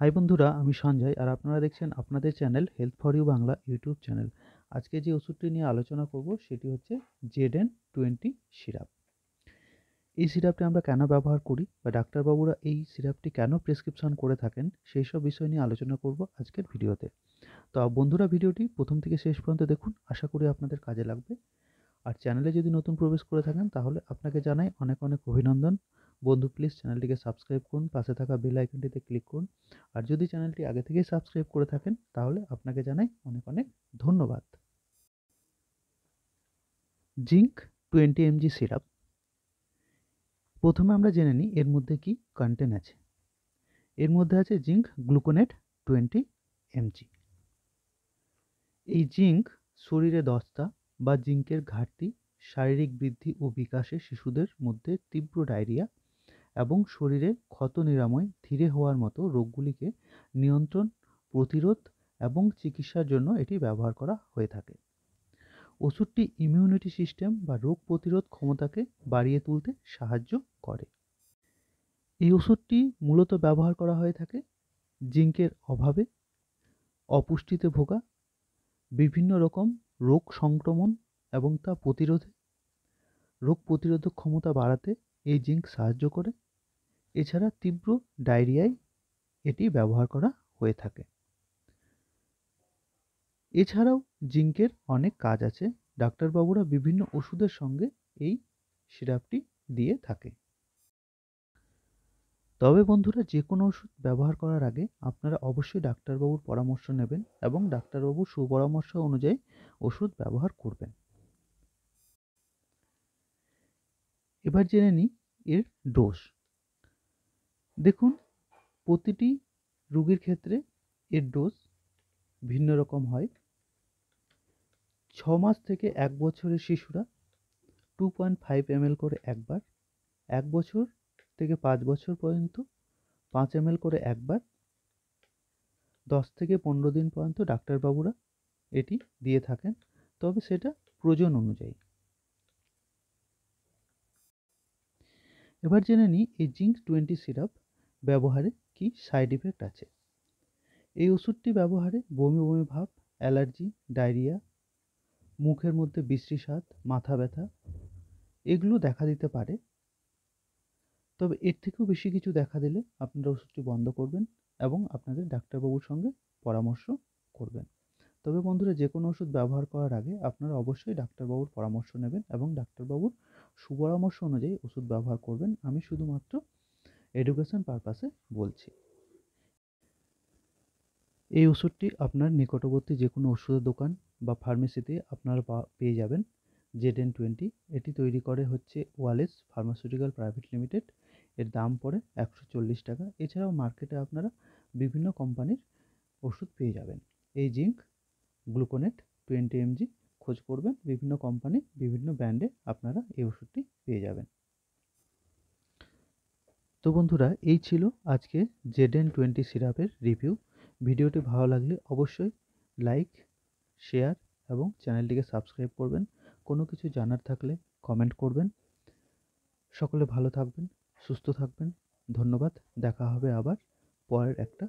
High বন্ধুরা, আমি সঞ্জয় আর আপনারা দেখছেন আপনাদের channel health for you Bangla YouTube channel. আজকে যে ওষুধটি নিয়ে আলোচনা করব সেটি হচ্ছে ZN20 সিরাপ। এই সিরাপটি আমরা কেন ব্যবহার করি বা ডাক্তারবাবুরা এই সিরাপটি কেন প্রেসক্রিপশন করে থাকেন সেই সব বিষয় নিয়ে আলোচনা করব আজকের ভিডিওতে। তো বন্ধুরা, ভিডিওটি প্রথম থেকে শেষ পর্যন্ত দেখুন, আশা করি আপনাদের কাজে লাগবে। আর চ্যানেলে যদি নতুন প্রবেশ করে থাকেন তাহলে আপনাকে জানাই অনেক অনেক অভিনন্দন। বন্ধু, প্লিজ চ্যানেলটিকে সাবস্ক্রাইব করুন, পাশে থাকা বেল আইকনটিতে ক্লিক করুন। আর যদি চ্যানেলটি আগে থেকেই সাবস্ক্রাইব করে থাকেন তাহলে আপনাকে জানাই অনেক অনেক ধন্যবাদ। Zinc 20 mg syrup. প্রথমে আমরা জেনে নিই এর মধ্যে কি কন্টেন্ট আছে। এর মধ্যে আছে জিঙ্ক গ্লুকোনেট 20 mg। এই জিঙ্ক শরীরে দস্তা বা জিঙ্কের ঘাটতি, শারীরিক বৃদ্ধি ও বিকাশে শিশুদের মধ্যে তীব্র ডায়রিয়া এবং শরীরের ক্ষত নিরাময়, ধীরে হওয়ার মতো রোগগুলিকে নিয়ন্ত্রণ, প্রতিরোধ এবং চিকিৎসার জন্য এটি ব্যবহার করা হয়ে থাকে। ওষুধটি ইমিউনিটি সিস্টেম বা রোগ প্রতিরোধ ক্ষমতাকে বাড়িয়ে তুলতে সাহায্য করে। এই ওষুধটি মূলত ব্যবহার করা হয়ে থাকে জিঙ্কের অভাবে, অপুষ্টিতে ভোগা, বিভিন্ন রকম রোগ সংক্রমণ এবং তা প্রতিরোধে, রোগ প্রতিরোধক ক্ষমতা বাড়াতে এই জিঙ্ক সাহায্য করে। এছাড়া তীব্র ডায়রিয়ায় এটি ব্যবহার করা হয়ে থাকে। এছাড়াও জিঙ্কের অনেক কাজ আছে। ডাক্তারবাবুরা বিভিন্ন ওষুধের সঙ্গে এই সিরাপটি দিয়ে থাকে। তবে বন্ধুরা, যে কোনো ওষুধ ব্যবহার করার আগে আপনারা অবশ্যই ডাক্তারবাবুর পরামর্শ নেবেন এবং ডাক্তারবাবুর সুপরামর্শ অনুযায়ী ওষুধ ব্যবহার করবেন। এবার জেনে নিই এর ডোজ। দেখুন, প্রতিটি রোগীর ক্ষেত্রে এর ডোজ ভিন্ন রকম হয়। 6 মাস থেকে 1 বছরের শিশুরা 2.5 ml করে একবার, 1 বছর থেকে 5 বছর পর্যন্ত 5 ml করে একবার, 10 থেকে 15 দিন পর্যন্ত ডাক্তারবাবুরা এটি দিয়ে থাকেন, তবে সেটা প্রয়োজন অনুযায়ী। এবার জেনে নিই এই জিঙ্ক 20 সিরাপ ব্যবহারে কি সাইড ইফেক্ট আছে। এই ওষুধটি ব্যবহারে বমি বমি ভাব, অ্যালার্জি, ডায়রিয়া, মুখের মধ্যে বিশ্রী স্বাদ, মাথা ব্যথা এগুলো দেখা দিতে পারে। তবে এর থেকেও বেশি কিছু দেখা দিলে আপনারা ওষুধটি বন্ধ করবেন এবং আপনাদের ডাক্তারবাবুর সঙ্গে পরামর্শ করবেন। তবে বন্ধুরা, যে কোনো ওষুধ ব্যবহার করার আগে আপনারা অবশ্যই ডাক্তারবাবুর পরামর্শ নেবেন এবং ডাক্তারবাবুর সুপরামর্শ অনুযায়ী ওষুধ ব্যবহার করবেন। আমি শুধুমাত্র এডুকেশন পারপাসে বলছি। এই ওষুধটি আপনার নিকটবর্তী যে কোনো ওষুধের দোকান বা ফার্মেসিতে আপনারা পেয়ে যাবেন। ZN20 এটি তৈরি করে হচ্ছে ওয়ালেস ফার্মাসিউটিক্যাল প্রাইভেট লিমিটেড। এর দাম পড়ে 140 টাকা। এছাড়াও মার্কেটে আপনারা বিভিন্ন কোম্পানির ওষুধ পেয়ে যাবেন। এই জিঙ্ক গ্লুকোনেট 20 mg খোঁজ করবেন, বিভিন্ন কোম্পানি বিভিন্ন ব্র্যান্ডে আপনারা এই ওষুধটি পেয়ে যাবেন। তো বন্ধুরা, এই ছিল আজকে ZN20 সিরাপের রিভিউ। ভিডিওটি ভালো লাগলে অবশ্যই লাইক, শেয়ার এবং চ্যানেলটিকে সাবস্ক্রাইব করবেন। কোনো কিছু জানার থাকলে কমেন্ট করবেন। সকলে ভালো থাকবেন, সুস্থ থাকবেন। ধন্যবাদ। দেখা হবে আবার পরের একটা